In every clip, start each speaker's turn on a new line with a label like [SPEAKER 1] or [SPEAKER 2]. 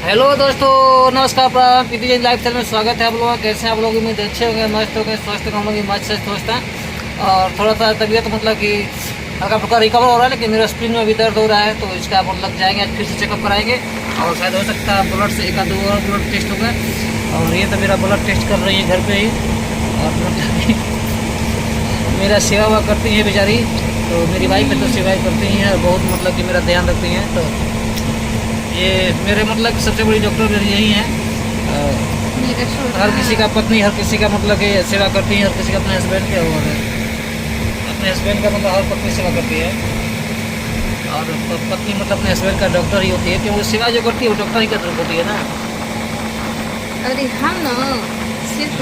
[SPEAKER 1] Hello दोस्तों, नमस्कार, प्रणाम। पीटी जैन लाइफ स्टाइल में स्वागत है आप लोगों का। कैसे हैं आप लोग? उम्मीद अच्छे होंगे, मस्त होंगे, स्वस्थ होंगे। हम लोग भी मस्त से स्वस्थ हैं और थोड़ा सा तबीयत मतलब कि हल्का फुल्का रिकवर हो रहा है, लेकिन मेरा स्प्लीन में भी दर्द हो रहा है, तो इसका मतलब जाएंगे आज फिर से चेकअप कराएंगे और शायद हो सकता है ब्लड से एक आध और ब्लड टेस्ट होगा। और ये तो मेरा ब्लड टेस्ट कर रही है घर पे ही, और मतलब मेरा सेवा हुआ करती है बेचारी, तो मेरी वाइफ है तो सेवा करती हैं, बहुत मतलब कि मेरा ध्यान रखती हैं। तो ये मेरे मतलब सबसे बड़ी डॉक्टर मेरी यही हैं। हर किसी का पत्नी, हर किसी का मतलब कि सेवा करती है, हर किसी का अपने हस्बैंड के, और अपने हस्बैंड का मतलब हर पत्नी सेवा करती है, और पत्नी मतलब अपने हस्बैंड का डॉक्टर ही होती है, क्योंकि सेवा जो करती है वो डॉक्टर ही का तरफ होती है ना।
[SPEAKER 2] अरे हम ना सिर्फ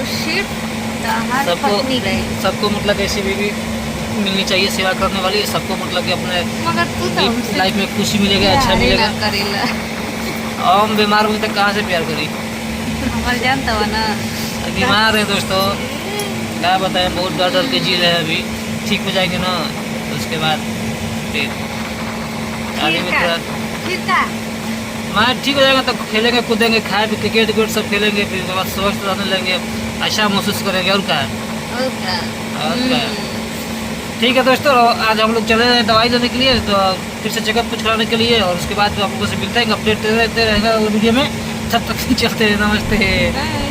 [SPEAKER 1] सबको मतलब ऐसी बीवी मिलनी चाहिए सेवा करने वाली, सबको मतलब कि अपने
[SPEAKER 2] मगर तू तो
[SPEAKER 1] लाइफ में खुशी मिलेगा, अच्छा मिलेगा। हम बीमार हुई तक कहाँ से प्यार करी,
[SPEAKER 2] हमारे जानता हो ना।
[SPEAKER 1] बीमार है दोस्तों, क्या बताएं, बहुत डर डर के जी रहे हैं। अभी ठीक हो जाएंगे ना तो उसके बाद फिर आगे में थोड़ा मैं ठीक हो जाएगा तो खेलेंगे कूदेंगे, खाए भी क्रिकेट विकेट सब खेलेंगे, फिर उसके बाद स्वस्थ रहने लगेंगे, अच्छा महसूस करेंगे। और क्या है? ठीक है दोस्तों, आज हम लोग चले हैं दवाई लेने के लिए, तो फिर से चेकअप कुछ कराने के लिए, और उसके बाद आप लोगों से मिलते हैं, अपडेट देते रहेगा वीडियो में। तब तक चलते हैं, नमस्ते।